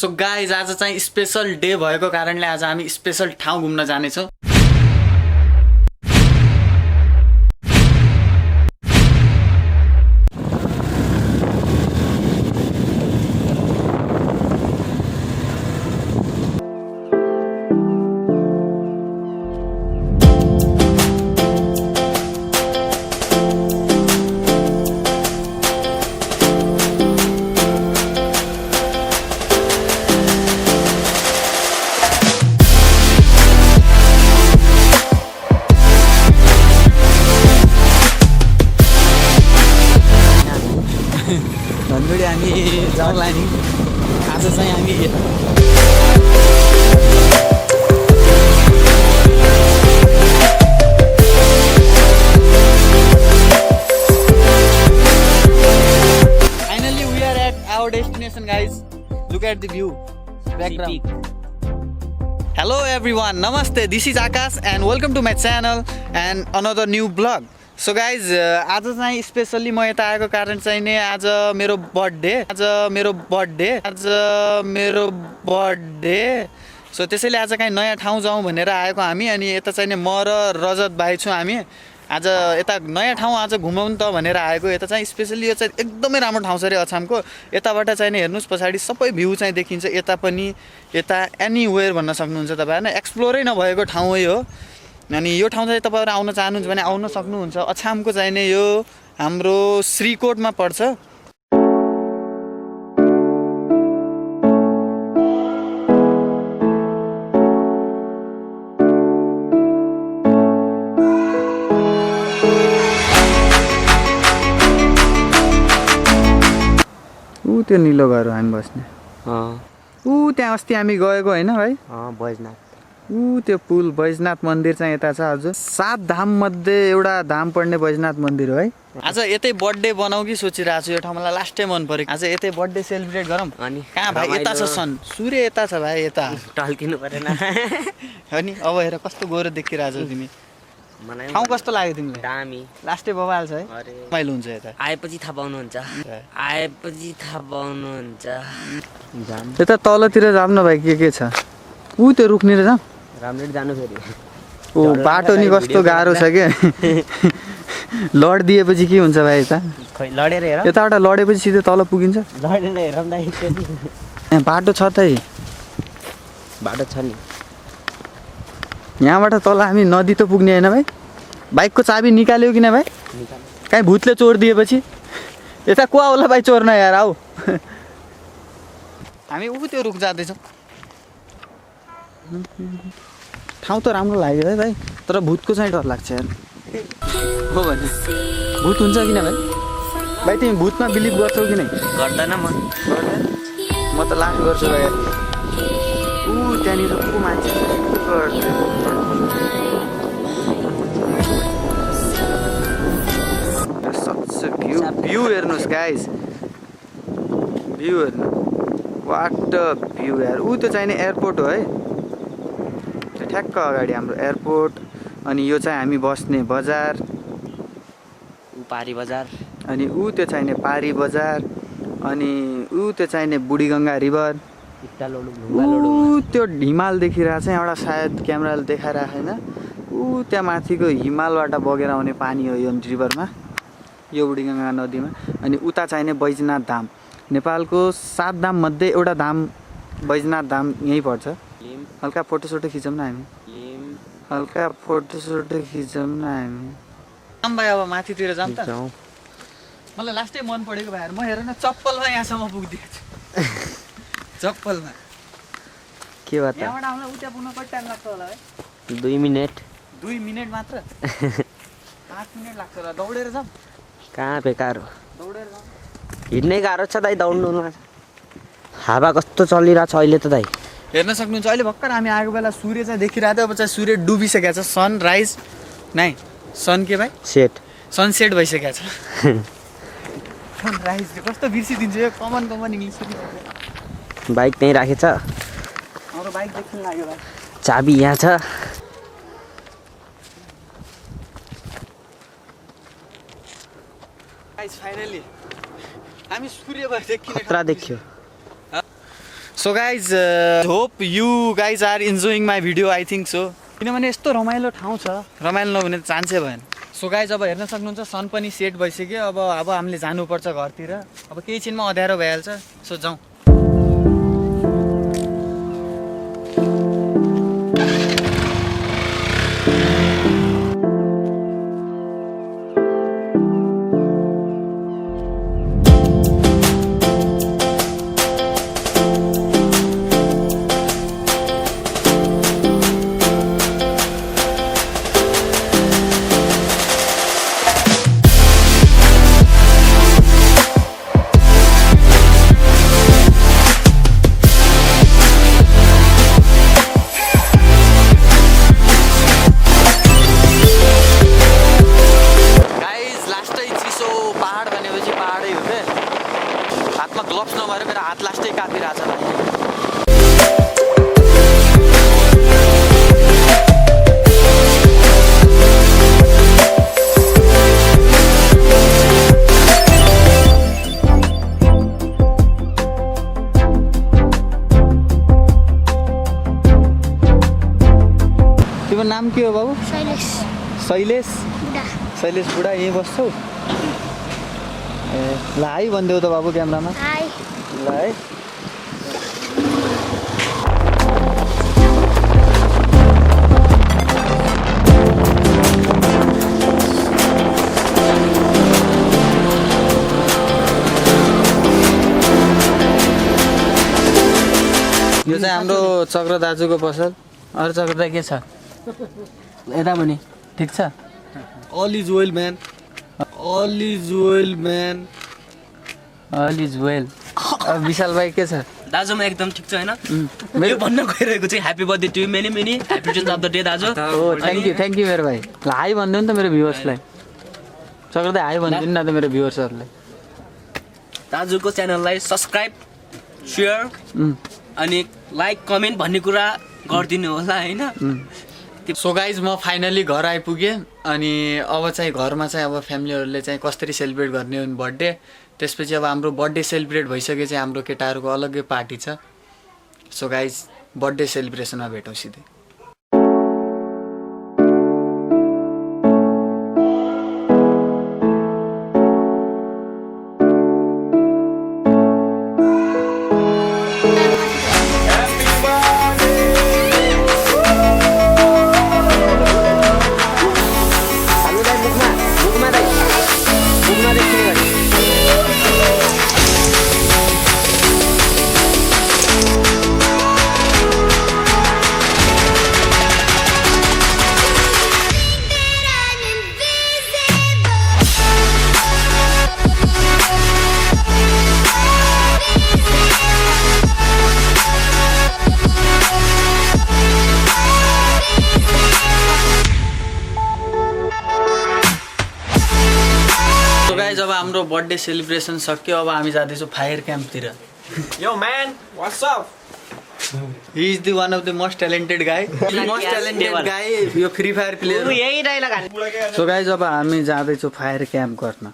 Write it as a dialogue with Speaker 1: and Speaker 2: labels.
Speaker 1: So guys आज चाहिँ special day भएको कारणले आज हामी स्पेशल ठाउँ घुम्न जानेछौँ। हामी जाउँला नि आज चाहिँ हामी finally we are at our destination guys. Look at the view background. Hello everyone, नमस्ते, this is Akash and welcome to my channel and another new blog. So guys आज चाहिँ स्पेसल्ली म यता आएको कारण चाहिँ नि आज मेरो बर्थडे सो त्यसैले आज कहीँ नयाँ ठाउँ जाउँ भनेर आएको हामी। अनि यता चाहिँ नि म र रजत भाइ छौँ हामी। आज यता नयाँ ठाउँ आज घुमाउँ त भनेर आएको। यता चाहिँ स्पेसल्ली यो चाहिँ एकदमै राम्रो ठाउँ छ अरे अछामको। यताबाट चाहिँ नि हेर्नुहोस् पछाडि सबै भ्यू चाहिँ देखिन्छ। यता पनि यता एनीवेयर भन्न सक्नुहुन्छ तपाईँ होइन। एक्सप्लोरै नभएको ठाउँ हो। अनि यो ठाउँ चाहिँ तपाईँहरू आउन चाहनुहुन्छ भने आउन सक्नुहुन्छ। अछामको चाहिँ नि यो हाम्रो श्रीकोटमा पर्छ। ऊ त्यो निलो घर हो हामी बस्ने। ऊ त्यहाँ अस्ति हामी गएको होइन भाइ?
Speaker 2: बैजनाथ।
Speaker 1: ऊ त्यो पुल बैजनाथ मन्दिर चाहिँ यता छ। हजुर 7 धाम मध्ये एउटा धाम पर्ने बैजनाथ मन्दिर हो है। आज यतै बर्थडे बनाऊ कि सोचिरहेको छु। यो ठाउँ मलाई लास्टै मन पऱ्यो। आज यतै बर्थडे सेलिब्रेट गरौँ।
Speaker 2: अनि
Speaker 1: कहाँ भाइ? यता छ सन सूर्य यता छ भाइ, यता
Speaker 2: टल्किनु परेन
Speaker 1: अनि अब हेर कस्तो गोरो देखिरहेछौ तिमी। ठाउँ कस्तो लाग्यो तिमीलाई?
Speaker 2: दामी,
Speaker 1: लास्टै बबाल छ है। रमाइलो हुन्छ यता।
Speaker 2: आएपछि थाहा पाउनुहुन्छ।
Speaker 1: यता तलतिर जाऊँ न भाइ, के छ? ऊ त्यो रुखनिर जाऊँ।
Speaker 2: राम्ररी जानु फेरि।
Speaker 1: ओ बाटो नि कस्तो गाह्रो छ के लड दिएपछि के हुन्छ भाइ? यता
Speaker 2: खै लडेर हेर।
Speaker 1: यताबाट लडेपछि सिधै तल पुगिन्छ।
Speaker 2: लडेर हेरौँ दाइ।
Speaker 1: यहाँ बाटो छ त?
Speaker 2: बाटो छ नि।
Speaker 1: यहाँबाट तल हामी नदी त पुग्ने होइन भाइ? बाइकको चाबी निकाल्यो कि न भाइ? कहीँ भूतले चोर दिएपछि? यता को होला भाइ चोर्न यार, आऊ। हामी ऊ त्यो रुख जाँदैछौँ। ठाउँ त राम्रो लाग्यो है भाइ, तर भूतको चाहिँ डर लाग्छ यार। हो भने भूत हुन्छ किन भाइ? भाइ तिमी भूतमा बिलिभ गर्छौ कि नै?
Speaker 2: गर्दैन म
Speaker 1: त लास्ट गर्छु भाइ। ऊ त्यहाँनिर को मान्छे भ्यू हेर्नुहोस् गाइज, भ्यू हेर्नु, वाट भ्यू यार। ऊ त्यो चाहिने एयरपोर्ट हो है, त्यो ठ्याक्क अगाडि हाम्रो एयरपोर्ट। अनि यो चाहिँ हामी बस्ने बजार,
Speaker 2: पारी बजार।
Speaker 1: अनि ऊ त्यो चाहिने पारी बजार। अनि ऊ त्यो चाहिने बुढीगङ्गा रिभर। ऊ त्यो हिमाल देखिरहेको छ एउटा, सायद क्यामेराले देखाइरहेको छैन। ऊ त्यहाँ माथिको हिमालबाट बगेर आउने पानी हो यो रिभरमा, यो बुढीगङ्गा नदीमा। अनि उता चाहिने बैजनाथ धाम, नेपालको 7 धाम मध्ये एउटा धाम बैजनाथ धाम यहीँ पर्छ। हल्का फोटोसोटो खिचौँ न हामी, हल्का फोटोसोटो खिचौँ न हामी। भाइ अब माथितिर जाऊँ त? मलाई लास्टै मन परेको भाइहरू। म हेर न चप्पलमा यहाँसम्म पुगिदिएको छु। चप्पलमा
Speaker 2: के भयो त?
Speaker 1: यहाँबाट आउँदा उता पुग्न कति टाइम लाग्छ होला है?
Speaker 2: 2 मिनेट।
Speaker 1: 2 मिनेट मात्र? 5 मिनेट लाग्छ होला। दौडेर जाऊँ?
Speaker 2: कहाँ बेकार हो,
Speaker 1: दौडेर जाऊँ।
Speaker 2: हिँड्नै गाह्रो छ दाइ, दौड्नुमा। हावा कस्तो चलिरहेछ अहिले त दाइ,
Speaker 1: हेर्न सक्नुहुन्छ। अहिले भर्खर हामी आएको बेला सूर्य चाहिँ देखिरहेको थियो। अब चाहिँ सूर्य डुबिसकेको छ। सनराइज नै सन के भाइ?
Speaker 2: सेट,
Speaker 1: सनसेट भइसकेको छ। सनराइज कस्तो बिर्सिदिन्छु यो कमन इङ्ग्लिस।
Speaker 2: बाइक त्यहीँ राखेछ।
Speaker 1: हाम्रो बाइक देख्न लाग्यो भाइ।
Speaker 2: चाबी यहाँ छ।
Speaker 1: फाइनली हामी सूर्य देखिने
Speaker 2: खतरा देखियो।
Speaker 1: So guys hope you guys are enjoying my video I think so किनभने यस्तो रमाइलो ठाउँ छ रमाइलो नहुने त चान्सै भएन सो गाइज अब हेर्न सक्नुहुन्छ सन पनि सेट भइसक्यो अब हामीले जानुपर्छ घरतिर अब केही छिनमा अँध्यारो भइहाल्छ सो जाउँ हातमा ग्लोभ्स नभएर मेरो हात लास्टै कापिरहेछ तिम्रो नाम के हो बाबु शैलेश शैलेश बुढा यहीँ बस्छौ ल हाई भनिदेऊ त बाबु क्यामेरामा हाई ल है यो चाहिँ हाम्रो चक्र दाजुको पसल अरू चक्र दाइ के छ यता पनि ठिक छ
Speaker 3: All is well, man. All is well, man.
Speaker 1: All is well. अब विशाल भाइ के छ
Speaker 2: दाजु म एकदम ठिक छु हैन मेरो भन्न गइरहेको चाहिँ happy birthday to you many many happy returns of the day दाजु
Speaker 1: ओ थ्यांक यू मेरो भाइ ल हाई भन्दिनु नि त मेरो भ्युअर्सलाई चक्र दाइ हाई भन्दिनु न त मेरो भ्युअर्सहरुलाई
Speaker 2: दाजुको च्यानललाई सब्स्क्राइब शेयर अनि लाइक कमेन्ट भन्ने कुरा गरिदिनु होला हैन
Speaker 1: सो गाइज म फाइनली घर आइपुगेँ अनि अब चाहिँ घरमा चाहिँ अब फ्यामिलीहरूले चाहिँ कसरी सेलिब्रेट गर्ने हो बर्थडे त्यसपछि अब हाम्रो बर्थडे सेलिब्रेट भइसके चाहिँ हाम्रो केटाहरूको अलग्गै पार्टी छ सो गाइज बर्थडे सेलिब्रेसनमा भेटौँ सिधै अब हाम्रो बर्थडे सेलिब्रेसन सक्यो अब हामी जाँदैछौँ फायर क्याम्पतिर
Speaker 3: Yo, man. What's up?
Speaker 1: He is the one of the most talented guy यो फ्री फायर प्लेयर
Speaker 2: यही डायलग हाने
Speaker 1: सो गाइज अब हामी जाँदैछौँ फायर क्याम्प गर्न